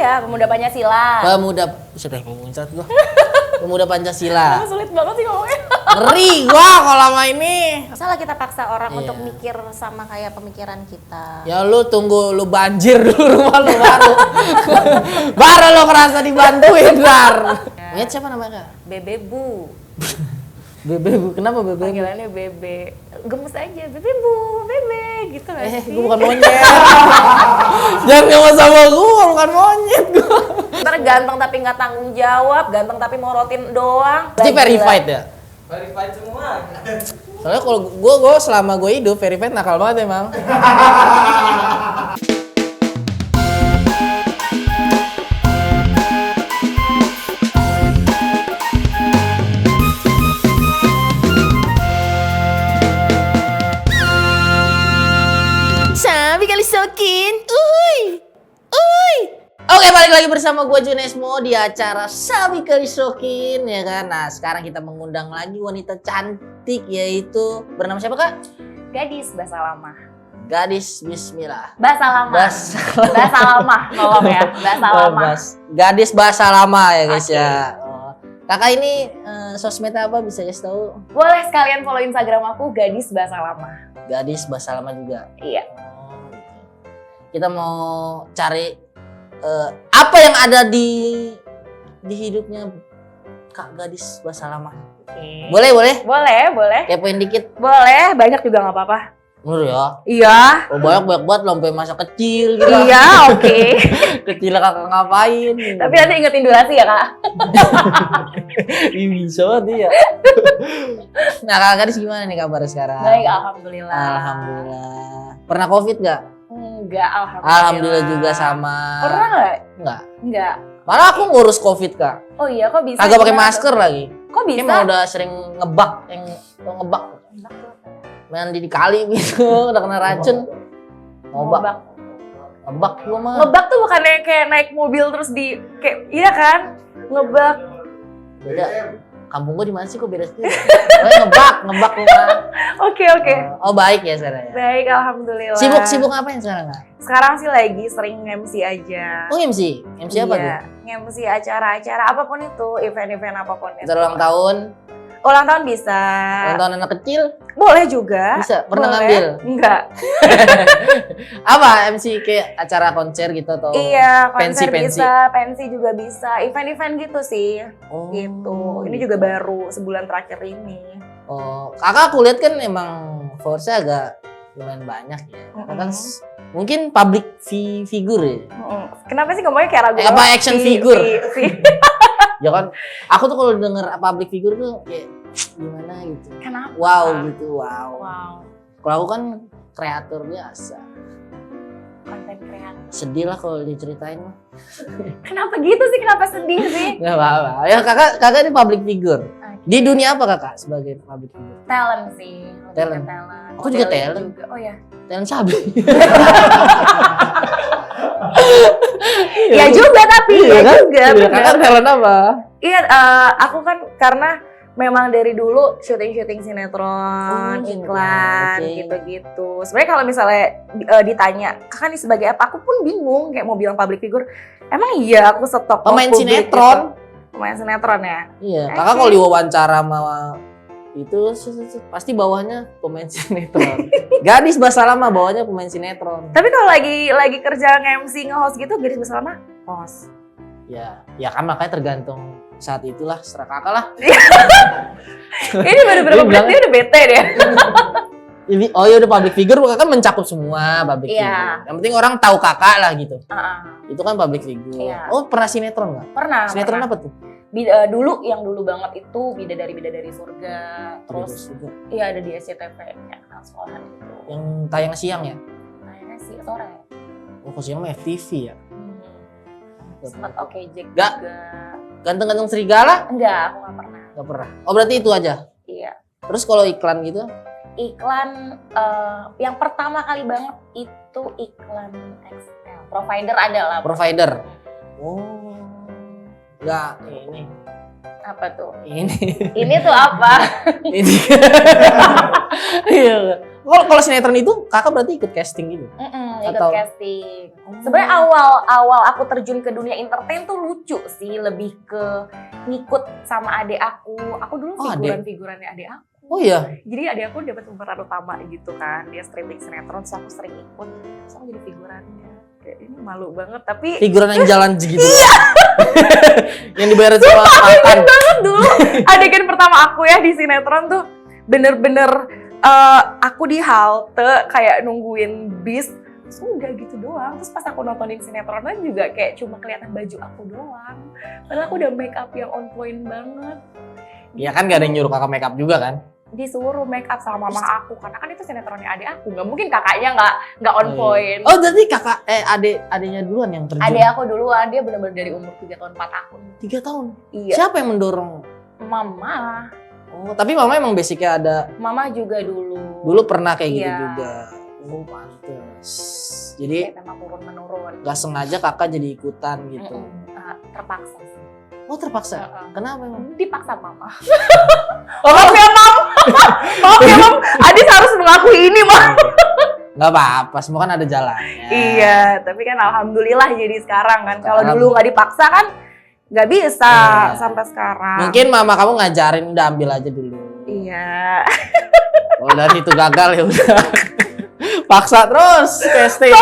Iya, Pemuda Pancasila. Sudah memuncrat gua. Pemuda Pancasila. Sulit banget sih ngomongnya. Ngeri gua kalau lama ini. Salah kita paksa orang untuk mikir sama kayak pemikiran kita. Ya lu tunggu lu banjir dulu rumah lu baru. Baru lu ngerasa dibantuin dar. Lihat siapa namanya? Bebe Bu. Bebe Bu, kenapa Bebe? Panggilannya Bebe. Gemes aja, Bebe Bu, Bebe gitu lah sih. Gua bukan monyet. Jangan ngomong sama gua, bukan monyet gua. Ntar ganteng tapi nggak tanggung jawab, ganteng tapi morotin doang. Pasti verified ya? Verified semua. Soalnya kalau gua selama gua hidup verified nakal banget emang. Sabi kali sokin. Oke, balik lagi bersama gue Junesmo di acara Sabi Kali Sokin, ya kan. Nah, sekarang kita mengundang lagi wanita cantik, yaitu bernama siapa, Kak? Gadis bahasa lama. Gadis Bismillah. Bahasa lama. Bahasa lama, tolong ya. Bahasa lama. Gadis bahasa lama ya guys ya. Oh. Kakak ini sosmednya apa, bisa kasih tahu? Boleh sekalian follow Instagram aku Gadis Bahasa Lama. Gadis bahasa lama juga. Iya. Oh, gitu. Kita mau cari apa yang ada di hidupnya Kak Gadis bahasa lama. Okay. Boleh? Boleh. Kepoin dikit. Boleh, banyak juga nggak apa-apa. Menurut ya? Iya. Oh, banyak banget sampai masa kecil gitu. Iya, oke. Kecil kakak ngapain? Tapi nanti ingetin durasi ya, Kak. Ini bisa banget ya. Nah, Kak Gadis gimana nih kabar sekarang? Baik, alhamdulillah. Alhamdulillah. Pernah Covid gak? Enggak, alhamdulillah. Alhamdulillah juga sama. Pernah nggak? Enggak. Malah aku ngurus Covid, Kak. Oh iya, kok bisa? Kagak pakai masker lagi. Kok bisa? Emang udah sering ngebak, ngebak. Mandi di kali gitu, udah kena racun. Ngebak gua mah. Ngebak tuh bukannya kayak naik mobil terus di kayak iya kan? Ngebak. Beda. Kampung gua di mana sih kok beda sih? ngebak gua mah. Oke. Oh, baik ya sekarang ya. Baik, alhamdulillah. Sibuk ngapain sekarang, Kak? Sekarang sih lagi sering MC aja. Oh, MC? MC apa tuh? MC acara-acara apapun itu, event-event apapun itu. Ulang tahun? Ulang tahun bisa. Ulang tahun anak kecil? Boleh juga. Bisa? Pernah boleh. ngambil? Enggak. Apa? MC kayak acara konser gitu atau? Iya, konser pensi? bisa, pensi juga bisa. Event-event gitu sih. Oh, gitu. Ini juga baru sebulan terakhir ini. Oh, kakak aku lihat kan emang followersnya agak lumayan banyak ya. Kakak kan mungkin public figure ya. Kenapa sih ngomongnya kayak ragu? Apa action figure? Ya kan, aku tuh kalau denger public figure tuh kayak gimana gitu. Kenapa? Wow gitu, wow. Kalau aku kan kreator biasa. Konten kreator. Sedih lah kalau diceritain mah. Kenapa gitu sih? Kenapa sedih sih? Gak apa-apa. Ya kakak ini public figure. Di dunia apa kakak sebagai public figure? Talent sih. Talent. Talent. Aku juga talent. Oh ya. Talent sabi. Ya juga tapi ya kan? juga. Iya, kakak talent apa? Iya, aku kan karena memang dari dulu syuting sinetron, iklan, okay. gitu-gitu. Sebenarnya kalau misalnya ditanya, kakak nih sebagai apa? Aku pun bingung kayak mau bilang public figure. Emang iya aku stop pemain sinetron. Gitu. Pemain sinetron ya? Iya, kakak kalau diwawancara sama itu pasti bawahnya pemain sinetron. Gadis bahasa lama bawahnya pemain sinetron. Tapi kalau lagi kerja nge-MC nge-host gitu, gadis bahasa lama host. Ya kan makanya tergantung saat itulah, serah kakak lah. Ini baru berapa menit dia udah bete deh. Ini ya udah public figure, kakak kan mencakup semua public figure. Yang penting orang tahu kakak lah gitu. Itu kan public figure. Oh, pernah sinetron nggak? Pernah. Sinetron apa tuh? Dulu yang dulu banget itu Bidadari Surga. Terus iya ada di SCTV ya, anak sekolahan itu. Yang tayang siang ya? Tayangnya sih sore. Oh, kok siang mah FTV ya? Sempat Oke Jack juga. Ganteng-ganteng serigala? Enggak, aku nggak pernah. Nggak pernah. Oh, berarti itu aja? Iya. Terus kalau iklan gitu? Iklan yang pertama kali banget itu iklan XL. Provider adalah. Provider. Oh. Enggak, ini. Apa tuh? Ini. Ini tuh apa? Ini. Iya. Kalau sinetron itu kakak berarti ikut casting gitu? Ikut Atau- casting. Sebenarnya awal aku terjun ke dunia entertain tuh lucu sih, lebih ke ngikut sama adik aku. Aku dulu Oh, figurannya adik aku. Oh iya. Jadi adik aku dapat pemeran utama gitu kan. Dia stripping sinetron, terus aku sering ikut. Terus aku jadi figurannya. Kayak ini malu banget, tapi Figuran yang jalan gitu. Iya. Yang dibayar sama makan. dulu adegan pertama aku ya di sinetron tuh bener-bener aku di halte kayak nungguin bis. Terus udah gitu doang. Terus pas aku nontonin sinetronnya juga kayak cuma kelihatan baju aku doang. Padahal aku udah make up yang on point banget. Ya kan gak ada yang nyuruh kakak make up juga kan? Disuruh make up sama mama aku karena kan itu sinetronnya adik aku, nggak mungkin kakaknya nggak on point. Oh jadi kakak adiknya duluan yang terjun? Adik aku duluan, dia benar-benar dari umur 3 tahun 4 tahun. 3 tahun? Iya. Siapa yang mendorong? Mama. Oh tapi mama emang basicnya ada. Mama juga dulu. Dulu pernah kayak gitu Iya. juga. Oh pantes. Jadi Kayak memang turun-menurun. gak sengaja kakak jadi ikutan gitu. Terpaksa sih. Oh terpaksa? Heeh. Kenapa emang? Dipaksa mama. Oh, Maaf ya mam. Maaf ya mam. Adis harus mengakui ini mam. Gak apa-apa, semua kan ada jalannya. Iya, tapi kan alhamdulillah jadi sekarang kan. Kalau Sekarang. dulu nggak dipaksa kan nggak bisa Iya. sampai sekarang. Mungkin mama kamu ngajarin udah ambil aja dulu. Iya. Kalau dari itu gagal ya udah. Paksa terus casting.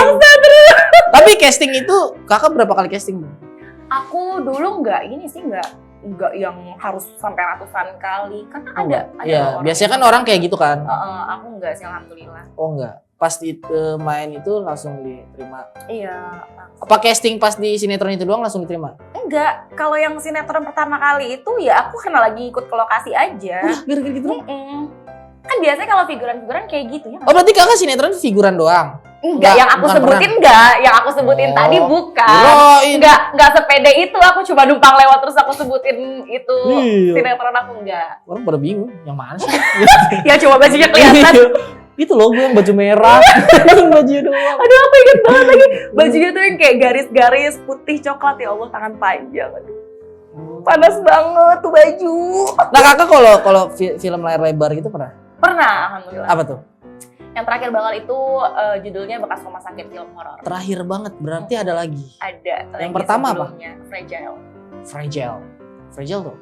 Tapi casting itu kakak berapa kali casting? Aku dulu nggak ini sih nggak yang harus sampai ratusan kali kan ada Iya, orang biasanya kan yang- orang kayak gitu kan. aku nggak sih alhamdulillah. Oh enggak. Pas main itu langsung diterima. Iya. Apa casting pas di sinetron itu doang langsung diterima? Enggak, kalau yang sinetron pertama kali itu ya aku karena lagi ikut ke lokasi aja. Udah, gara-gara gitu doang. Kan biasanya kalau figuran-figuran kayak gitu ya. Oh berarti kakak sinetron figuran doang? Enggak, yang aku bukan sebutin enggak, yang aku sebutin Oh. tadi bukan. Kirain. Enggak sepede itu, aku cuma numpang lewat terus aku sebutin itu Iya. sinetron aku enggak. Orang pada bingung, yang mana sih? Ya cuma bajunya kelihatan. Itu loh gue yang baju merah. Yang baju doang. Aduh, aku inget banget lagi. Bajunya tuh yang kayak garis-garis putih coklat, ya Allah tangan panjang. Aduh, panas banget tuh baju. Nah kakak kalau film layar lebar gitu pernah? Pernah, alhamdulillah. Apa tuh? Yang terakhir banget itu judulnya Bekas Rumah Sakit Film Horor. Terakhir banget, berarti ada lagi. Ada. Yang lagi pertama apa? sebelumnya, Fragile. Fragile. Fragile tuh?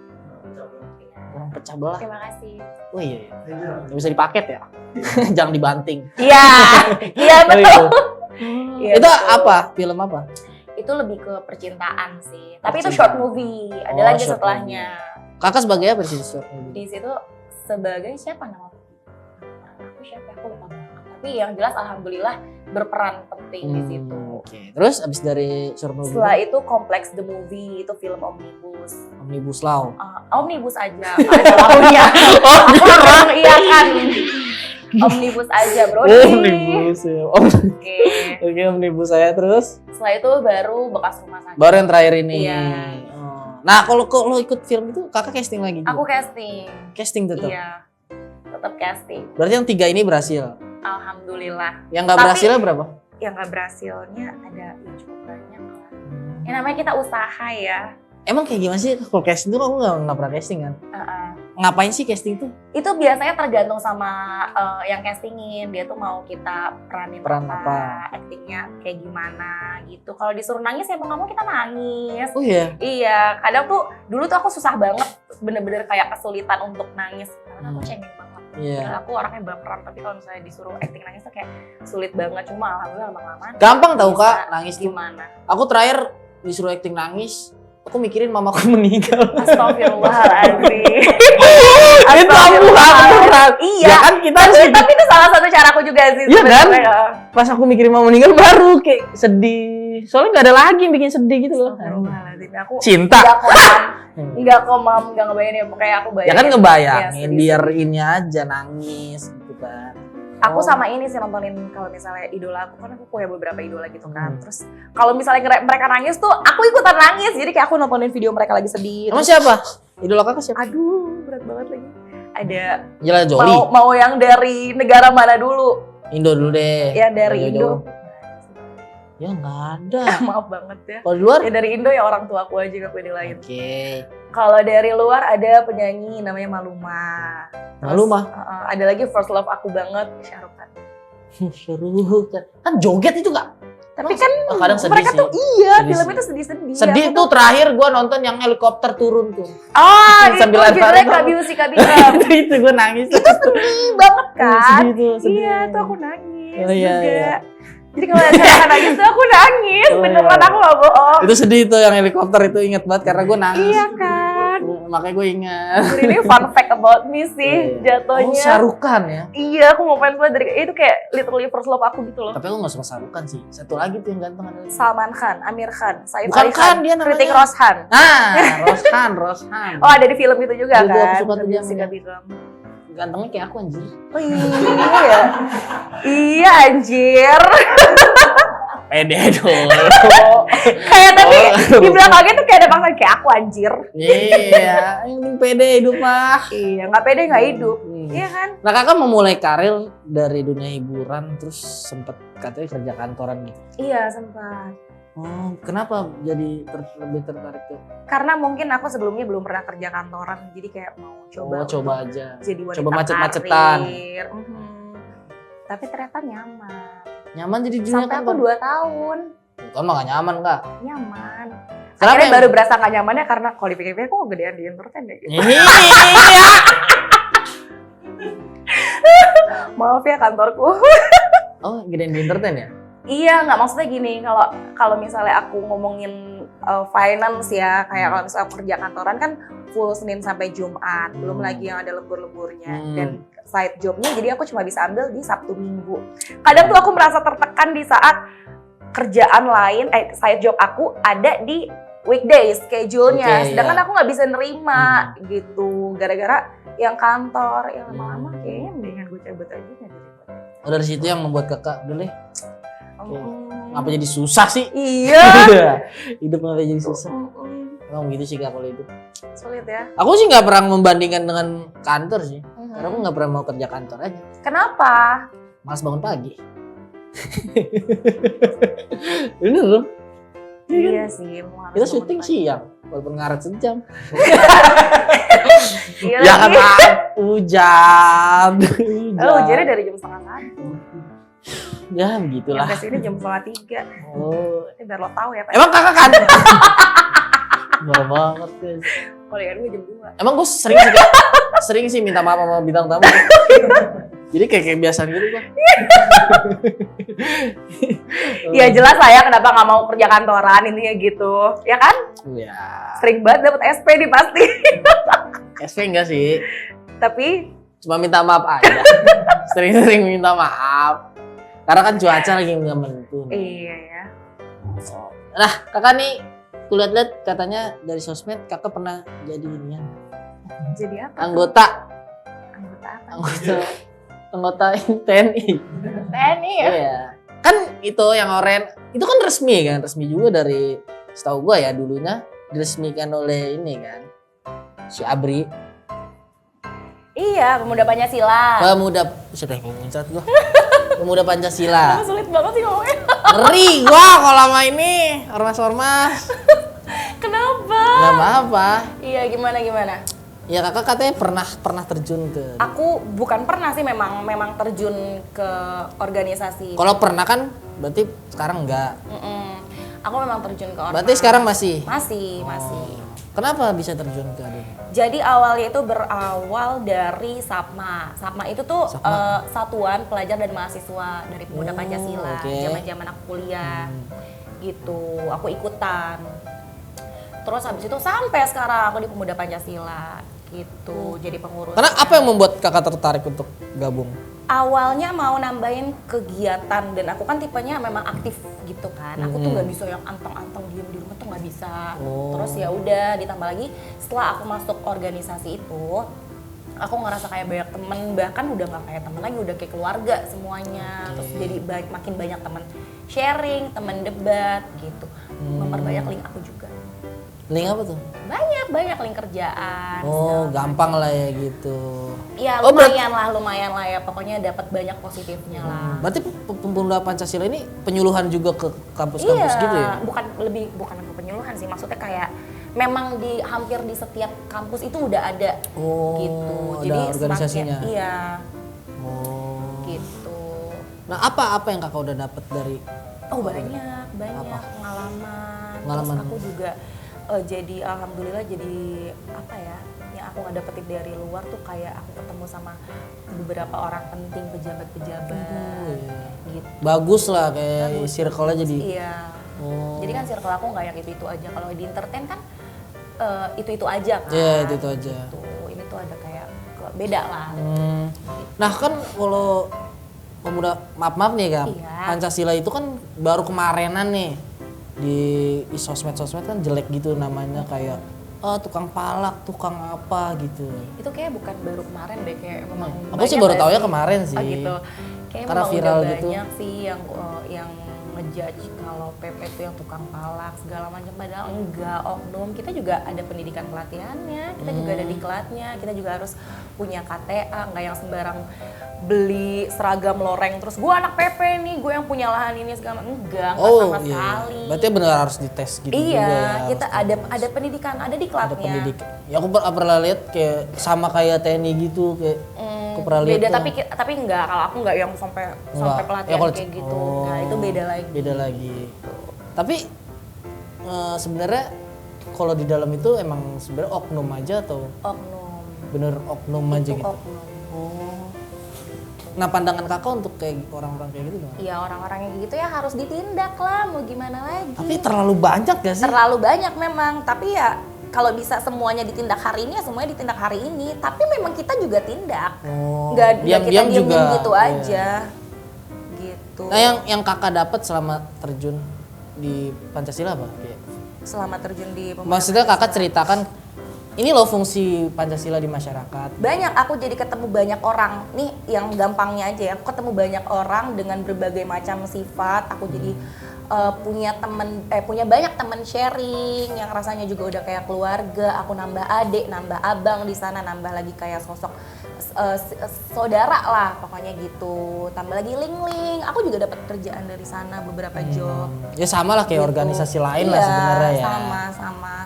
Orang pecah belah. Terima kasih. Oh iya, iya. Nggak bisa dipaket ya? Jangan dibanting. Iya, iya Oh, betul. iya. Iya, Itu betul. apa? Film apa? Itu lebih ke percintaan sih. Tapi itu Percintaan. short movie. Ada Oh, lagi short setelahnya. Kakak sebagai apa sih short movie? Di situ sebagai siapa nama aku siapa aku lupa banget. Tapi yang jelas alhamdulillah berperan penting di situ. Oke. Terus abis dari short movie? Setelah itu Complex the Movie, itu film omnibus. Omnibus Law. Omnibus aja, ada lahunya. Aku orang iya kan. Omnibus aja bro. Omnibus ya. Oke. Oke, omnibus saya terus. Setelah itu baru Bekas Rumah Sakit. Baru yang terakhir ini. Iya. Oh. Nah, kalau lo ikut film itu kakak casting lagi juga? Aku casting. Casting tetap. Iya. Tetap casting. Berarti yang 3 ini berhasil. Alhamdulillah. Yang nggak Tapi- berhasilnya berapa? Yang nggak berhasilnya ada ya cukup banyak lah. Ya namanya kita usaha ya. Emang kayak gimana sih kalau casting tuh aku nggak pernah casting kan? Ngapain sih casting tuh? Itu biasanya tergantung sama yang castingin, dia tuh mau kita peranin Peran apa, apa? actingnya kayak gimana gitu. Kalau disuruh nangis ya mau nggak mau kita nangis. Oh iya. Iya, kadang tuh dulu tuh aku susah banget, bener-bener kayak kesulitan untuk nangis karena aku cengeng banget. Iya. Padahal aku orangnya baperan, tapi kalau misalnya disuruh acting nangis tuh kayak sulit banget. Cuma alhamdulillah lama-lama Gampang tau bisa. kak nangis tuh. Gimana? Aku terakhir disuruh acting nangis, aku mikirin mamaku meninggal. Astagfirullahaladzim. Itu aku berat. Iya. Ya kan kita harus Tapi itu salah satu caraku juga sih. Iya kan? sebenarnya. pas aku mikirin mama meninggal baru kayak sedih. Soalnya nggak ada lagi yang bikin sedih gitu loh. Astagfirullahaladzim. Aku Cinta. enggak kok mam, enggak ngebayangin ya. Pokoknya aku Ya bayangin. kan ngebayangin Iya, sedih. biar ini aja nangis gitu kan. Aku Oh. sama ini sih nontonin kalau misalnya idola aku, kan aku punya beberapa idola gitu kan. Hmm. Terus kalau misalnya mereka nangis tuh aku ikutan nangis. Jadi kayak aku nontonin video mereka lagi sedih. Emang Terus, siapa? Idola kakak siapa? aduh, berat banget lagi. Ada Jela Joli. mau yang dari negara mana dulu? Indo dulu deh. Ya dari Ayo, Indo. Ya nggak ada. Maaf banget ya. Kalau di luar? Ya dari Indo ya orang tua aku aja gak pede lain. Oke. Kalau dari luar ada penyanyi namanya Maluma. Maluma? Ada lagi first love aku banget, Shah Rukh Khan. Seru kan joget itu nggak? Tapi kan kadang sedih mereka sih. tuh iya, Sedih filmnya sih. tuh sedih-sedih. Sedih Aku tuh terakhir gue nonton yang helikopter turun tuh. Oh, itu Sambil lari-lari judulnya tuh. Kabiusi Kabikam. itu gue nangis. Itu sedih banget kan? Sedih tuh, sedih. Iya, tuh aku nangis Oh, iya, juga. iya. Jadi kalau misalkan nangis tuh aku nangis, Oh, beneran iya. aku gak bohong. Itu sedih tuh yang helikopter itu inget banget karena gue nangis. Iya kan? Makanya gue ingat. Ini fun fact about me sih, jatuhnya. Oh, Shah Rukh Khan ya? Iya, aku mau fans banget dari itu kayak literally first love aku gitu loh. Tapi aku gak suka Shah Rukh Khan sih. Satu lagi tuh yang ganteng ada lagi. Salman Khan, Amir Khan, Saif Bukan Ali Khan, dia namanya. Kritik Roshan. Roshan. Oh, ada di film itu juga Iya, aku kan? suka tuh dia Kabiusi namanya. Kabikam. Gantengnya kayak aku anjir. Oh iya. Iya anjir. Pede dong. Kayak tapi Oh. di belakangnya tuh kayak ada paksaan kayak aku anjir. Iya, yang penting pede hidup mah. Iya, nggak pede nggak hidup. Iya kan? Nah kakak memulai karir dari dunia hiburan terus sempet katanya kerja kantoran gitu. Iya sempat. Oh, kenapa jadi lebih tertarik tuh? Karena mungkin aku sebelumnya belum pernah kerja kantoran, jadi kayak mau coba. Coba aja. Jadi wanita Coba macet-macetan. karir. Tapi ternyata nyaman. Nyaman jadi dunia Sampai aku kantor. 2 tahun. Kan mah gak nyaman kak? Nyaman. Kenapa Akhirnya yang- baru berasa gak nyamannya karena kalau dipikir-pikir kok gedean di entertain ya gitu. Iya. Maaf ya kantorku. Oh, gedein di entertain ya? Iya, nggak maksudnya gini. Kalau misalnya aku ngomongin finance ya, kayak kalau misalnya aku kerja kantoran kan full Senin sampai Jumat, belum lagi yang ada lembur-lemburnya dan side jobnya. Jadi aku cuma bisa ambil di Sabtu Minggu. Kadang tuh aku merasa tertekan di saat kerjaan lain, side job aku ada di weekdays schedule-nya, Oke, sedangkan iya. aku nggak bisa nerima gitu, gara-gara yang kantor, yang lama-lama kayaknya mendingan gue cabut aja deh daripada. Oh, dari situ yang membuat kakak, udah deh, ngapa Hmm. jadi susah sih? Iya. Hidup ngapa jadi susah? Mm-mm. Emang gitu sih kak kalau hidup. Sulit ya. Aku sih nggak pernah membandingkan dengan kantor sih. Karena aku nggak pernah mau kerja kantor aja. Kenapa? Malas bangun pagi. Bener dong. Iya sih, mau harus Kita bangun syuting pagi. siang, walaupun ngaret sejam. Iya Ya kan lagi. Pak, hujan. Oh, hujannya dari jam 2:30. Ya begitulah. Sampai sini jam 2:30. Oh, Ini biar lo tahu ya, Pak. emang kakak kan? Marah banget guys. Kalau ya gue jam 2. Emang gue sering sih minta maaf sama bintang tamu. Jadi kayak biasa gitu gua. Ya jelas lah ya kenapa nggak mau kerja kantoran intinya gitu. Ya kan? Ya. Sering banget dapet SP nih pasti. SP enggak sih. Tapi Cuma minta maaf aja. Sering-sering minta maaf. Karena kan cuaca lagi nggak menentu. iya ya. Nah, kakak nih, aku lihat-lihat katanya dari sosmed kakak pernah jadi ini ya, Jadi apa? anggota Anggota apa? anggota TNI. TNI ya? Iya. Kan itu yang oren, itu kan resmi juga dari setahu gua ya dulunya diresmikan oleh ini kan si Abri. Iya, pemuda Pancasila. Pemuda, siapa yang ngomongin saat gua? Pemuda Pancasila. Sulit banget sih ngomongnya. Ngeri gua kalau lama ini ormas-ormas. Kenapa? Nggak apa-apa. Iya, gimana? Ya kakak katanya pernah terjun ke. Aku bukan pernah sih memang terjun ke organisasi. Kalau pernah kan berarti sekarang enggak. Aku memang terjun ke ormas. Berarti sekarang masih. Masih. Kenapa bisa terjun ke ADN? Jadi awalnya itu berawal dari SAPMA. SAPMA itu tuh SAPMA. Satuan Pelajar dan Mahasiswa dari Pemuda Oh, Pancasila. oke. Zaman-zaman aku kuliah. Gitu. Aku ikutan. Terus habis itu sampai sekarang aku di Pemuda Pancasila. Gitu. Jadi pengurus. Karena apa yang membuat kakak tertarik untuk gabung? Awalnya mau nambahin kegiatan dan aku kan tipenya memang aktif gitu kan. Aku tuh nggak bisa yang anteng-anteng diem di rumah tuh nggak bisa. Oh. Terus ya udah ditambah lagi setelah aku masuk organisasi itu, aku ngerasa kayak banyak temen, bahkan udah nggak kayak temen lagi, udah kayak keluarga semuanya. Terus jadi makin banyak temen sharing, temen debat gitu. Memperbanyak link aku juga. Link apa tuh? Banyak link kerjaan. Oh, segala gampang lah ya gitu. Ya Oh, lumayan lah ya. Pokoknya dapat banyak positifnya lah. Berarti pemuda Pancasila ini penyuluhan juga ke kampus-kampus Iya, gitu ya? bukan penyuluhan sih. Maksudnya kayak memang hampir di setiap kampus itu udah ada gitu. ada Jadi organisasinya. Iya. Oh. Gitu. Nah, apa yang kakak udah dapat dari? Oh banyak Apa? pengalaman. Pengalaman. Terus aku juga jadi alhamdulillah jadi apa ya? Yang aku nggak dapetin dari luar tuh kayak aku ketemu sama beberapa orang penting pejabat-pejabat gitu. Bagus lah kayak circle-nya jadi. Iya. Oh. Jadi kan circle aku nggak yang itu aja. Kalau di entertain kan itu aja kan. Iya, itu aja. Gitu. Ini tuh ada kayak beda lah. Nah kan kalau pemuda maaf nih Kak, Iya. Pancasila itu kan baru kemarinan nih di sosmed kan jelek gitu namanya kayak tukang palak, tukang apa gitu. Itu kayak bukan baru kemarin deh, kayak memang Aku sih banyak baru nggak tahu ya sih? kemarin sih. Oh gitu. Kayak Karena memang viral udah gitu. banyak sih yang ngejudge kalau PP itu yang tukang palak segala macam, padahal enggak, oknum. Kita juga ada pendidikan pelatihannya, kita juga ada diklatnya, kita juga harus punya KTA, nggak yang sembarang beli seragam loreng terus gue anak PP nih, gue yang punya lahan ini segala enggak sama iya. sekali. Berarti benar harus dites gitu Iya, juga ya. kita ada pendidikan, ada Ada diklatnya. pendidikan. Ya aku pernah lihat kayak sama kayak TNI gitu kayak aku pernah lihat. Beda tuh. tapi enggak, kalau aku enggak yang sampai Enggak. pelatihan Ya, kalau- kayak gitu. oh, Enggak, itu beda lagi. Beda lagi. Tapi sebenarnya kalau di dalam itu emang sebenarnya oknum aja atau Oknum. bener oknum aja Itu gitu? oknum. Oh. Nah pandangan kakak untuk kayak orang-orang kayak gitu gimana? Iya, orang-orang yang gitu ya harus ditindak lah, mau gimana lagi. Tapi terlalu banyak gak sih? Terlalu banyak memang, tapi ya kalau bisa semuanya ditindak hari ini ya semuanya ditindak hari ini. Tapi memang kita juga tindak. Oh, Nggak kita diam-diam diemin juga. gitu Iya. aja. Gitu. Nah yang kakak dapat selama terjun di Pancasila apa? Kayak, Selama terjun di maksudnya Pancasila. kakak ceritakan ini loh fungsi Pancasila di masyarakat. Banyak, aku jadi ketemu banyak orang nih, yang gampangnya aja ya, aku ketemu banyak orang dengan berbagai macam sifat. Aku jadi punya banyak teman sharing yang rasanya juga udah kayak keluarga. Aku nambah adik, nambah abang di sana, nambah lagi kayak sosok saudara lah pokoknya gitu. Tambah lagi link-link, aku juga dapat kerjaan dari sana, beberapa job. Ya sama lah kayak gitu. organisasi lain lah Iya, sebenarnya ya. sama.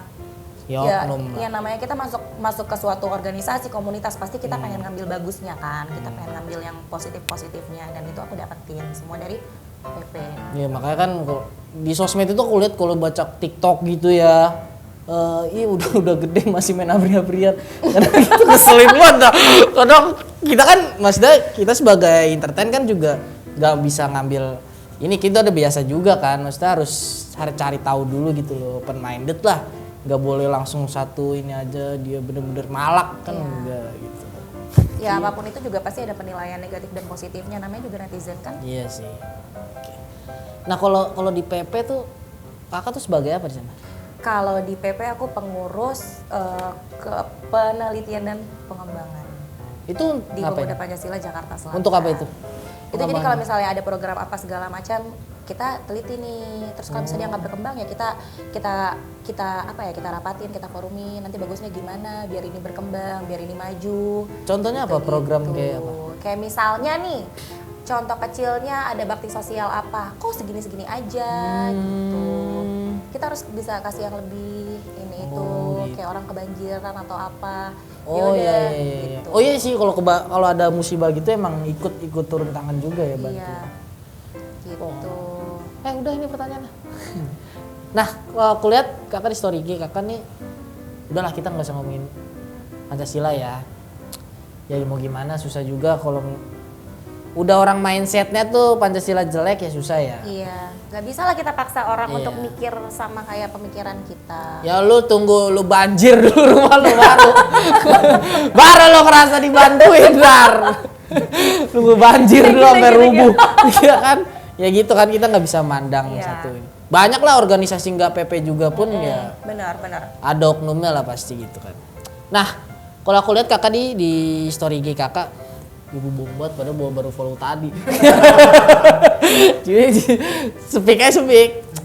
Ya, Ya, oknum lah. ya namanya kita masuk ke suatu organisasi komunitas, pasti kita pengen ngambil bagusnya kan, kita pengen ngambil yang positifnya, dan itu aku dapetin semua dari PP. Ya makanya kan di sosmed itu aku lihat kalau baca TikTok gitu ya, iya udah gede masih main abri-abrian. Kadang itu ngeselin banget. Dah. Kadang kita kan maksudnya kita sebagai entertain kan juga nggak bisa ngambil ini, kita udah biasa juga kan, maksudnya harus cari tahu dulu gitu loh, open minded lah. Nggak boleh langsung satu ini aja dia bener-bener malak kan, enggak gitu. Ya apapun itu juga pasti ada penilaian negatif dan positifnya, namanya juga netizen kan. Iya sih. Oke. Nah kalau di PP tuh kakak tuh sebagai apa di sana? Kalau di PP aku pengurus ke penelitian dan pengembangan Itu di ngapain? Pemuda Pancasila Jakarta Selatan. Untuk apa itu? Itu jadi kalau misalnya ada program apa segala macam, kita teliti nih. Terus kalau misalnya nggak berkembang ya kita rapatin, kita forumin. Nanti bagusnya gimana biar ini berkembang, biar ini maju. Contohnya apa? Program kayak apa? Kayak misalnya nih, contoh kecilnya ada bakti sosial apa? Kok segini-segini aja gitu. Kita harus bisa kasih yang lebih ini itu, gitu. kayak orang kebanjiran atau apa. Oh Yaudah, iya. gitu. Oh iya sih kalau ada musibah gitu emang ikut turun tangan juga ya bantu. Iya. Gitu. Udah ini pertanyaannya. Nah, kalau aku lihat kakak di story IG, kakak nih udahlah kita nggak usah ngomongin Pancasila ya. Ya mau gimana, susah juga kalau udah orang mindsetnya tuh Pancasila jelek ya susah ya. Iya, nggak bisa lah kita paksa orang Iya. untuk mikir sama kayak pemikiran kita. Ya lu tunggu lu banjir dulu rumah lu baru lu ngerasa dibantuin Dar. Tunggu banjir dulu sampai rubuh. Iya kan? Ya gitu kan kita nggak bisa mandang Iya. satu ini. Banyak lah organisasi nggak PP juga pun ya Benar. ada oknumnya lah pasti gitu kan. Nah, kalau aku lihat kakak di story IG kakak ibu bombat padahal baru follow tadi. Jadi speak.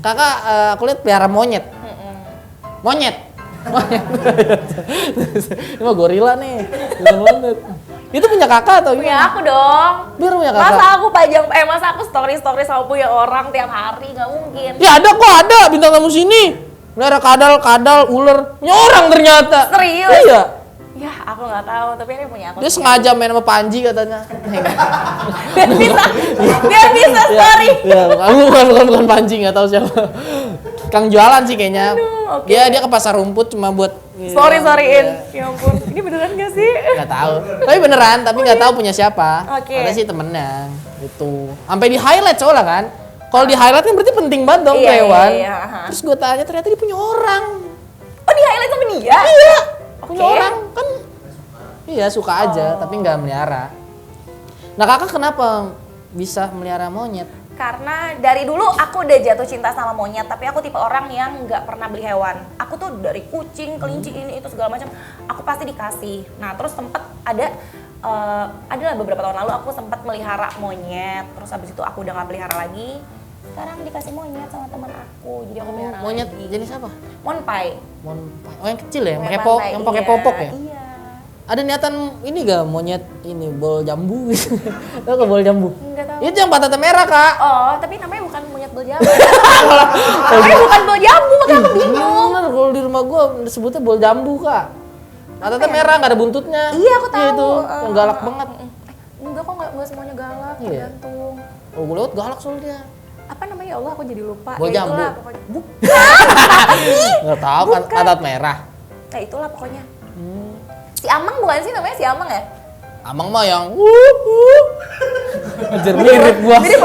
Kakak aku lihat pelihara monyet. Monyet. Ini mah gorila nih. Gila banget. Itu punya kakak atau Punya gimana? aku dong. Biar punya kakak. Masa aku story sama punya orang tiap hari, nggak mungkin. Ya ada kok, ada bintang tamu sini. Melihara kadal, ular. Punya orang ternyata. Serius? Iya. Ya, aku nggak tahu, tapi ini punya aku. Dia sengaja main sama Panji katanya. Biar bisa story. Ya, bukan Panji, nggak tahu siapa. Kang jualan sih kayaknya. Aduh, oke. Dia ke pasar rumput cuma buat Storyin. Iya. Ya ampun, ini beneran gak sih? Nggak tahu. Tapi beneran, tapi nggak tahu punya siapa. Oke. Ada sih temennya. Itu. Sampai di highlight soalnya kan. Kalau di highlight kan berarti penting banget dong Iya, ke hewan. iya, aha. Terus gue tanya ternyata dia punya orang. Oh, di highlight sama dia? Iya. Oke. Punya orang kan. Iya suka aja tapi nggak melihara. Nah kakak kenapa bisa melihara monyet? Karena dari dulu aku udah jatuh cinta sama monyet, tapi aku tipe orang yang nggak pernah beli hewan. Aku tuh dari kucing, kelinci ini itu segala macam, aku pasti dikasih. Nah terus sempet adalah beberapa tahun lalu aku sempat melihara monyet, terus habis itu aku udah nggak pelihara lagi. Sekarang dikasih monyet sama teman aku, jadi aku pelihara Monyet lagi. jenis apa? Monpai. Oh yang kecil ya, Monyet yang pantai, pakai iya, popok ya? Iya. Ada niatan ini gak monyet ini bol jambu gitu? Tahu ke bol jambu? Enggak tahu. Itu yang patah merah kak. Oh, tapi namanya bukan monyet bol jambu. Namanya bukan bol jambu, makanya aku bingung. Bener, kalau di rumah gua sebutnya bol jambu kak. Patahnya ya? merah, nggak ada buntutnya. Iya, aku tahu. Itu yang galak banget. Enggak kok, enggak semuanya galak, Iya. tergantung. Oh gue lewat galak soalnya. Apa namanya ya Allah, aku jadi lupa. Bol Ya jambu. itulah pokoknya. Nggak tahu kan Bukan. patah merah. Ya itulah pokoknya. Si Amang bukan sih namanya si Amang ya? Amang mah yang Anjir mirip gua. Jadi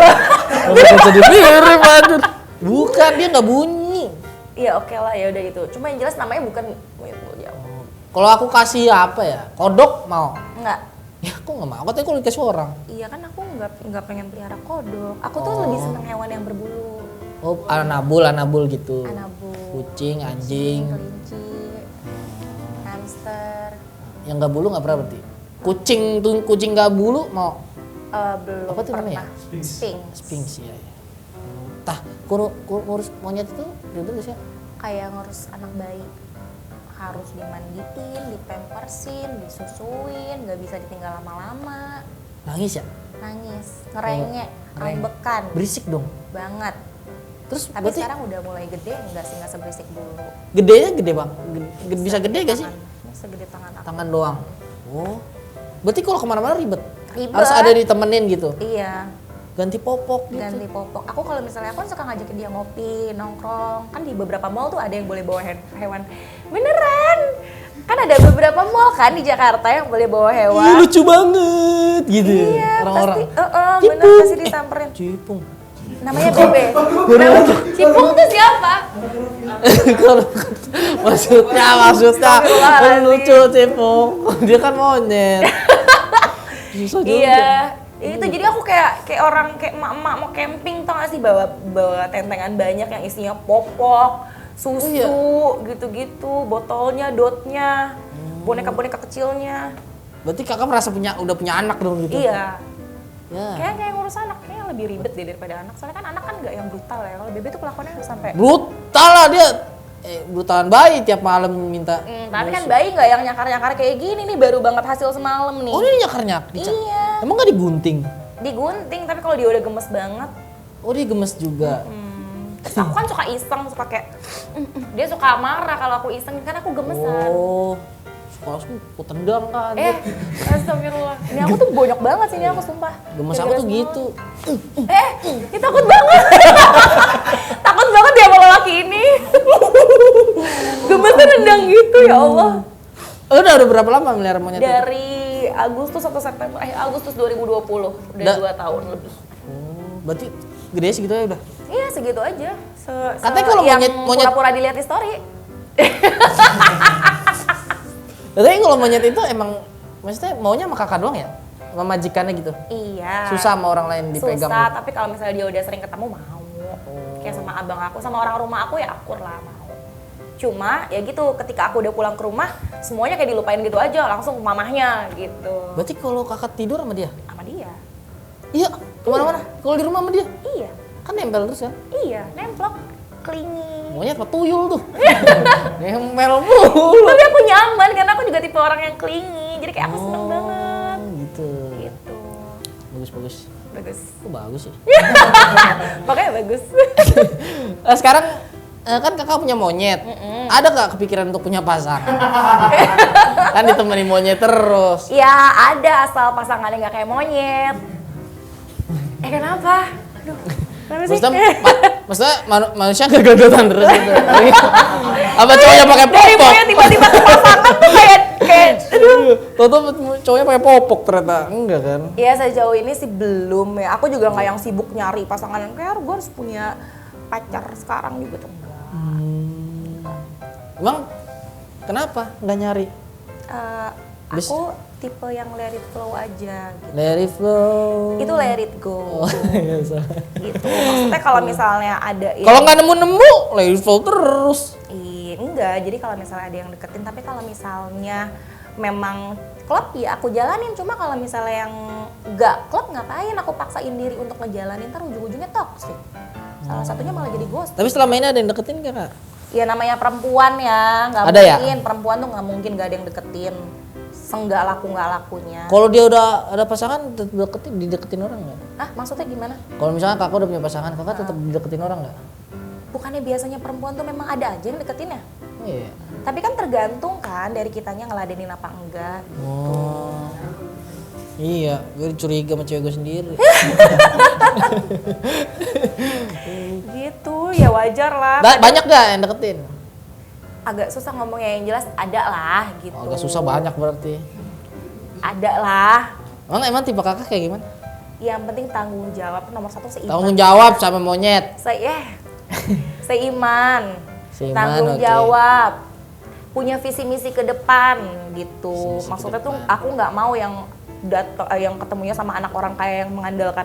mirip anjir. Bukan, dia nggak bunyi. Iya oke lah ya udah gitu. Cuma yang jelas namanya bukan monyet bol jambu. Kalau aku kasih apa ya? Kodok mau. Enggak. Ya aku nggak mau, katanya kalau dikasih orang. Iya kan aku nggak pengen pelihara kodok. Aku tuh lebih seneng hewan yang berbulu. Oh, anabul gitu. Anabul. Kucing, anjing. Kelinci. Hamster. Yang nggak bulu nggak pernah berarti. Kucing nggak bulu mau. Belum Apa tuh namanya ya? pernah. Sphinx ya. Tah, ngurus monyet itu ribet gak sih? Kayak ngurus anak bayi. Harus dimandiin, dipampersin, disusuin, nggak bisa ditinggal lama-lama. Nangis ya? Nangis, ngerengek, ambekan. Berisik dong. Banget. Terus Tapi berarti sekarang udah mulai gede, enggak sih, nggak seberisik dulu. gedenya gede bang? Bisa gede gak sih? Ini segede tangan aku. Tangan doang. Oh. Berarti kalau kemana-mana ribet? Ribet. Harus ada ditemenin gitu? Iya, Ganti popok gitu? ganti popok. Aku kalau misalnya aku suka ngajakin dia ngopi, nongkrong. Kan di beberapa mall tuh ada yang boleh bawa hewan. Beneran! Kan ada beberapa mall kan di Jakarta yang boleh bawa Ih, hewan. lucu banget gitu ya, Iya, orang-orang. pasti, bener pasti disamperin. Cipung. Namanya Bebe. Cipung tuh siapa? Kalau maksudnya Astagfirullahaladzim. lucu Cipung. Dia kan monyet. Susah juga. Iya. Itu jadi aku kayak orang kayak emak-emak mau camping tau gak sih bawa tentengan banyak yang isinya popok, susu, Iya. gitu-gitu, botolnya, dotnya, boneka-boneka kecilnya. Berarti kakak merasa udah punya anak dong gitu? Iya. Ya. Kayak ngurus anak kayaknya lebih ribet deh daripada anak. Soalnya kan anak kan nggak yang brutal ya. Kalau Bebe tuh kelakuannya sampai. Brutal lah dia. Brutalan bayi tiap malam minta. Tapi kan bayi nggak yang nyakar-nyakar kayak gini nih, baru banget hasil semalam nih. Oh ini nyakar-nyakar? Iya. Emang gak digunting? Digunting, tapi kalau dia udah gemes banget. Oh dia gemes juga. Terus aku kan suka iseng, suka kayak dia suka marah kalau aku iseng kan aku gemesan. Oh. Kalau aku tendang kan. Astagfirullah. Ini aku tuh bonyok banget sih, ini aku sumpah. Gemes aku Gara-gara tuh semua. gitu. Ini takut banget. Takut banget ya sama laki ini. Gemesnya nendang gitu ya Allah. Udah berapa lama melihara monyet itu? Dari Agustus atau September, Agustus 2020. Udah 2 tahun lebih. Oh, berarti gede segitu ya udah? Iya segitu aja. Katanya kalau yang monyet- pura-pura dilihat di story. Tapi kalau monyet itu emang maksudnya maunya sama kakak doang ya? Sama majikannya gitu? Iya. Susah sama orang lain dipegang? Susah, tapi kalau misalnya dia udah sering ketemu mau. Kayak sama abang aku, sama orang rumah aku ya akur lah mau. Cuma ya gitu, ketika aku udah pulang ke rumah, semuanya kayak dilupain gitu aja, langsung ke mamahnya gitu. Berarti kalau kakak tidur sama dia? Sama dia. Iya, kemana-mana? Kalau di rumah sama dia? Iya, Kan nempel terus kan? iya, nemplok, klingi. Monyet apa tuyul tuh? Nempel mulu. Tapi aku nyaman karena aku juga tipe orang yang clingy. Jadi kayak aku seneng banget. Gitu. Gitu. Bagus. Bagus. Kok bagus ya? Makanya bagus. Sekarang kan kakak punya monyet. Ada nggak kepikiran untuk punya pasangan? Kan ditemani monyet terus. Ya ada asal pasangannya nggak kayak monyet. Kenapa? Aduh, kenapa sih? Maksudnya manusia kegedotan terus gitu. Apa cowoknya pakai Dari popok? monyet tiba-tiba ke pasangan tuh kayak aduh. Toto cowoknya pakai popok ternyata. Enggak kan? Ya sejauh ini sih belum ya. Aku juga nggak yang sibuk nyari pasangan yang kayak gue harus punya pacar sekarang juga tuh enggak. Emang kenapa nggak nyari? Aku tipe yang let it flow aja gitu. Let it flow. Itu let it go. Oh, iya, salah. Gitu. Maksudnya kalau misalnya ada yang Kalau nggak nemu-nemu, let it flow terus. enggak. Jadi kalau misalnya ada yang deketin, tapi kalau misalnya memang klub ya aku jalanin. Cuma kalau misalnya yang enggak klub ngapain aku paksain diri untuk ngejalanin, ntar ujung-ujungnya toxic. Salah satunya malah jadi ghost. Tapi selama ini ada yang deketin nggak, Kak? Ya namanya perempuan ya, nggak Ada ya? mungkin perempuan tuh nggak mungkin nggak ada yang deketin. Senggak lakunya. Kalau dia udah ada pasangan, tetap dideketin orang nggak? Hah, maksudnya gimana? Kalau misalnya kakak udah punya pasangan, kakak tetap dideketin orang nggak? Bukannya biasanya perempuan tuh memang ada aja yang deketin ya? Oh, iya. Tapi kan tergantung kan dari kitanya ngeladenin apa enggak. Oh. Iya, gue curiga sama cewek gue sendiri. Gitu, ya wajar lah. Banyak gak yang deketin? Agak susah ngomongnya, yang jelas ada lah gitu. Oh, agak susah banyak berarti. Ada lah. Emang tipe kakak kayak gimana? Yang penting tanggung jawab nomor satu seiman. Tanggung jawab sama monyet. Seiman. Seiman, Tanggung oke. jawab. Punya visi misi ke depan gitu. Visi-misi ke Maksudnya tuh depan. aku nggak mau yang yang ketemunya sama anak orang kaya yang mengandalkan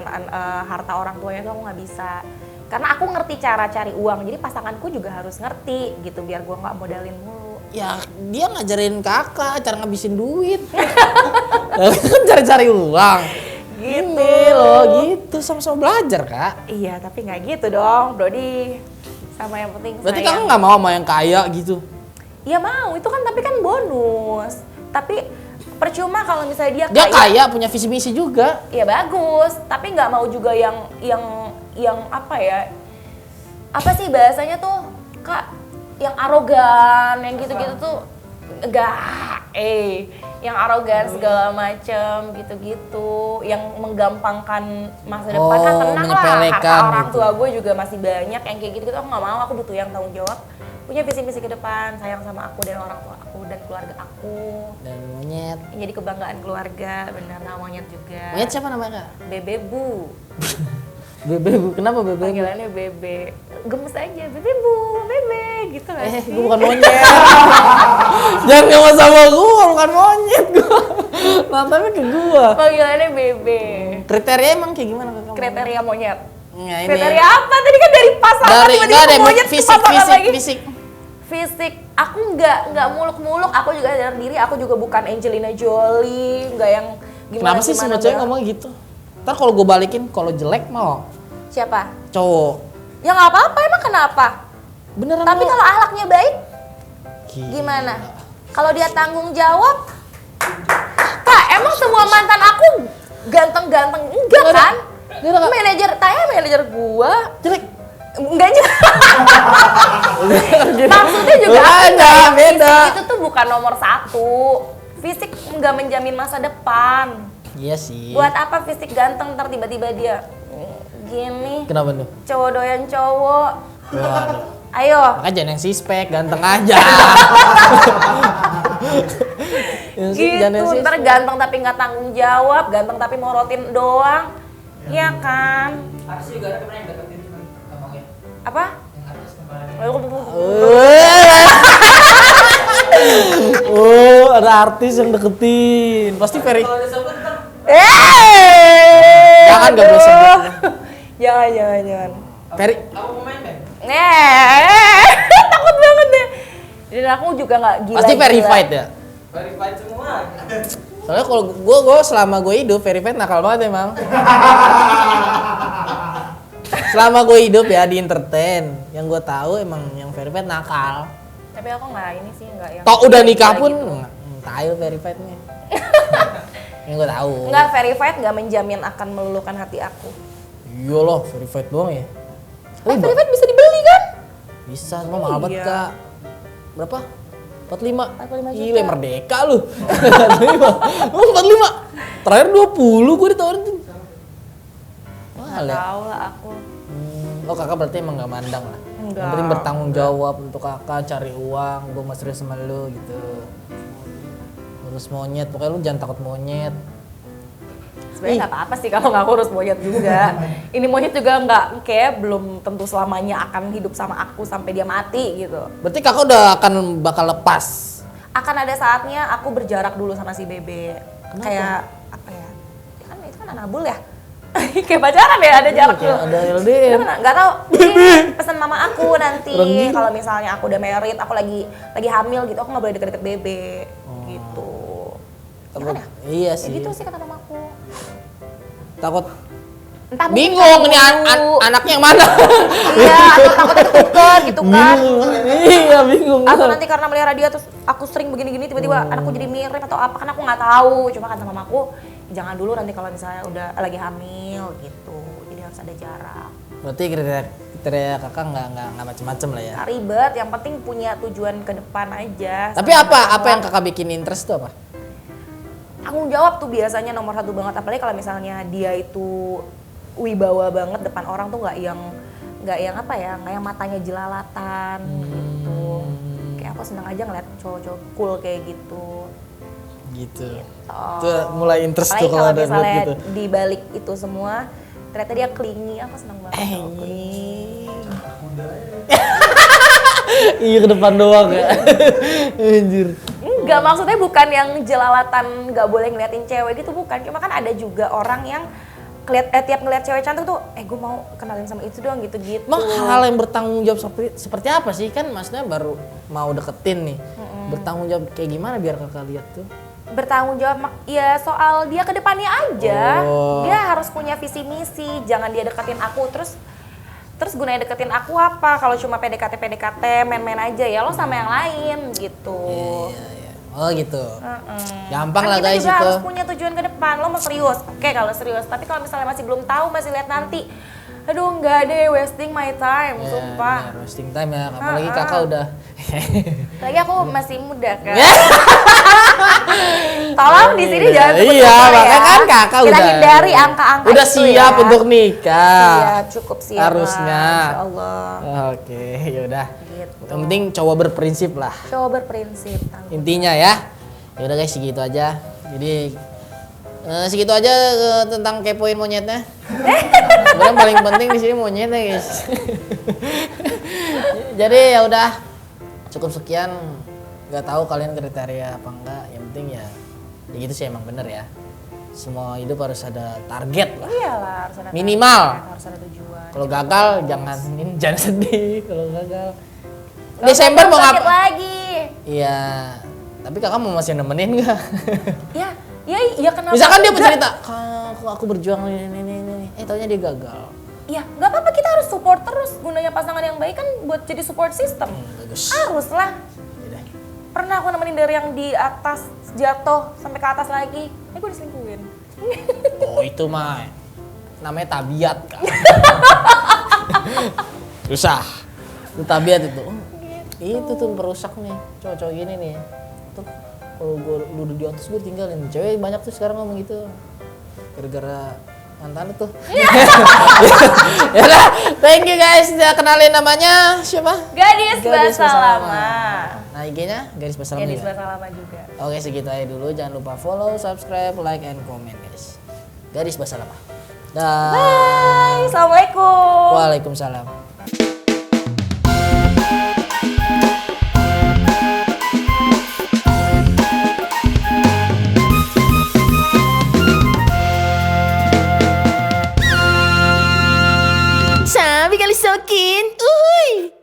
harta orang tuanya, itu aku nggak bisa. Karena aku ngerti cara cari uang, jadi pasanganku juga harus ngerti gitu biar gua nggak modalin mulu. Ya dia ngajarin kakak cara ngabisin duit. Kan cari-cari uang. Gitu. Ini loh gitu, sama-sama belajar kak. Iya, tapi nggak gitu dong, Brody. Sama yang penting Berarti sayang. kakak nggak mau sama yang kaya gitu? Ya mau, itu kan tapi kan bonus. Tapi percuma kalau misalnya Dia kaya punya visi misi juga. Ya bagus, tapi nggak mau juga yang apa ya? Apa sih bahasanya tuh, Kak? Yang arogan, yang gitu-gitu tuh enggak. Yang arogan segala macem gitu-gitu, yang menggampangkan masa depan. Kan tenang lah, menyepelekan harta orang gitu. tua gue juga masih banyak yang kayak gitu-gitu. Aku nggak mau, aku butuh yang tanggung jawab, punya visi-visi ke depan, sayang sama aku dan orang tua aku dan keluarga aku. Dan monyet. Yang jadi kebanggaan keluarga, bener, nah monyet juga. Monyet siapa namanya kak? Bebe Bu. Bebe bu, kenapa bebe? Panggilannya Bebe. Gemes aja, Bebe Bu, Bebe, gitu lah sih. Gue bukan monyet. Jangan ngomong sama gue, bukan monyet gue. Nantangnya ke gue. Panggilannya Bebe. Kriteria emang kayak gimana kak? Kriteria monyet. Nah, ini. Kriteria apa? Tadi kan dari pasangan Dari tiba-tiba enggak ada monyet ke fisik, pasangan lagi. fisik. Fisik, aku nggak muluk-muluk. Aku juga sadar diri, aku juga bukan Angelina Jolie, nggak yang gimana. Kenapa sih semua cewek ngomong gitu? Ntar kalau gue balikin, kalau jelek mau Siapa? cowok. Ya nggak apa-apa, emang kenapa? Beneran Tapi mau? kalau akhlaknya baik, Gila. gimana? Kalau dia tanggung jawab, Kak, emang semua mantan aku ganteng-ganteng? Enggak kan? Enggak, Kak. Manajer gua Jelek. enggak juga. Maksudnya juga aku Beda, nggak, beda. fisik itu tuh bukan nomor satu. Fisik nggak menjamin masa depan. Iya sih. Buat apa fisik ganteng ntar tiba-tiba dia gini, Kenapa tuh? cowok doyan cowok. Waduh. Ayo, Makanya jangan yang sispek, ganteng aja. gitu, ntar ganteng tapi nggak tanggung jawab, ganteng tapi morotin doang. Iya kan? Artis juga ada kemarin yang deketin cuma ngomongnya. Apa? Yang artis kemarin. Oh, ada artis yang deketin. Pasti Ferry. Kalau disebut ntar Jangan, nggak boleh sebut. Jangan. Ferry. apa pemain Ben? Takut banget deh. Dan aku juga nggak gila. Pasti verified ya. Verified semua. Soalnya kalau gue selama gue hidup verified nakal banget emang. Selama gue hidup ya di entertain, yang gue tahu emang yang verified nakal. Tapi aku nggak ini sih, nggak yang Tok udah nikah pun gitu. tahu verified nih. Yang gue tahu. Nggak verified, nggak menjamin akan meluluhkan hati aku. Iya loh, verified doang ya. Verified bisa dibeli kan? Bisa, cuma mahal banget Iya. Kak. Berapa? 45. 45 juta. Gila, merdeka lu. 45. Oh, 45. Terakhir 20 gue ditawarin tuh. Mahal Nggak ya? tahu lah aku. Oh kakak berarti emang gak mandang lah? Enggak. Yang penting bertanggung jawab untuk kakak, cari uang, gue mau serius sama lu gitu. Urus monyet, pokoknya lu jangan takut monyet. Sebenarnya nggak apa-apa sih kalau nggak urus monyet juga. Ini monyet juga nggak, kayak belum tentu selamanya akan hidup sama aku sampai dia mati gitu. Berarti kakak udah akan bakal lepas? Akan ada saatnya aku berjarak dulu sama si Bebe. Kenapa? Kayak apa ya? Itu kan anabul ya. Kayak pacaran ya, ada jarak dulu. Ada LDR. Nggak tahu. Ini pesan mama aku nanti Orang gila. kalau misalnya aku udah married, aku lagi hamil gitu, aku nggak boleh deket-deket Bebe gitu. Takut, Gimana? iya Ya sih. gitu sih kata mamaku. Takut Entah mungkin bingung kayak nih dulu. anaknya yang mana. Iya, atau takutnya ketuker gitu kan. Iya bingung. Atau nanti karena melihara dia terus aku sering begini-gini tiba-tiba anakku jadi mirip atau apa, kan aku nggak tahu. Cuma kata mamaku, jangan dulu nanti kalau misalnya udah lagi hamil gitu. Jadi harus ada jarak. Berarti kriteria kakak nggak macem-macem lah ya. Nggak ribet, yang penting punya tujuan ke depan aja. Tapi apa yang kakak bikin interest tuh apa? Tanggung jawab tuh biasanya nomor satu banget, apalagi kalau misalnya dia itu wibawa banget depan orang tuh nggak yang apa ya, nggak yang matanya jelalatan gitu. Kayak aku senang aja ngeliat cowok-cowok cool kayak gitu. Gitu. Oh. Itu mulai interest Apalagi tuh kalau ada misalnya duit gitu. di balik itu semua ternyata dia clingy, aku senang banget. kalau Iya ke depan doang ya. Anjir. Enggak, maksudnya bukan yang jelalatan nggak boleh ngeliatin cewek gitu, bukan. Cuma kan ada juga orang yang tiap ngeliat cewek cantik tuh, gue mau kenalin sama itu doang gitu-gitu. Emang hal yang bertanggung jawab seperti apa sih? Kan maksudnya baru mau deketin nih. Bertanggung jawab kayak gimana biar kakak lihat tuh? Bertanggung jawab, ya soal dia ke depannya aja. Oh. Dia harus punya visi misi, jangan dia deketin aku terus gunanya deketin aku apa? Kalau cuma PDKT main-main aja ya lo sama yang lain gitu. Iya. Oh gitu. Gampang lah Kita guys juga itu. harus punya tujuan ke depan. Lo mau serius, oke kalau serius. Tapi kalau misalnya masih belum tahu, masih lihat nanti, aduh nggak deh, wasting my time, Ya, sumpah. bener, wasting time ya. Apalagi kakak udah. Lagi aku masih muda kan. Tolong di sini jangan sebut Iya, umur makanya ya. kan kakak Kita udah. hindari angka-angka Udah itu siap ya. untuk nikah. Siap, cukup siap. Harusnya. lah, Insya Allah. Oke, yaudah. Gitu. Yang penting cowok berprinsip lah. Coba berprinsip. Intinya ya. Yaudah guys, segitu aja. Jadi segitu aja tentang kepoin monyetnya. Sebenarnya paling penting di sini monyetnya guys. Jadi ya udah cukup sekian. Gak tahu kalian kriteria apa enggak. Yang penting ya gitu sih emang bener ya. Semua hidup harus ada target lah. Iyalah, harus ada Minimal. target, harus ada tujuan. Kalau gagal jangan sedih kalau gagal. Kalau Desember gagal mau sakit ngapa? lagi. Iya. Tapi kakak mau masih nemenin nggak? Ya kenapa? Misalkan dia enggak? bercerita, aku berjuang ini. Taunya dia gagal. Ya, nggak apa-apa, kita harus support terus. Gunanya pasangan yang baik kan buat jadi support system. Bagus. Harus lah. Yaudah. Pernah aku nemenin dari yang di atas jatuh sampai ke atas lagi. Gue diselingkuhin. Oh itu mah namanya tabiat kan. Susah. Itu tabiat itu. Itu tuh perusak nih. Cowok-cowok gini nih. Tuh kalau gue udah di atas gue tinggalin. Cewek banyak tuh sekarang ngomong gitu. Gara-gara mantan tuh. Yaudah, thank you guys. Udah kenalin namanya siapa? Gadis Gadis Bahasa Lama. Nah IG-nya Gadis Bahasa Lama Gadis juga? Bahasa Lama juga. Oke segitu aja dulu. Jangan lupa follow, subscribe, like, and comment guys. Gadis Bahasa Lama. Dah. Bye. Assalamualaikum. Waalaikumsalam. Sabi kali sokin. Uy.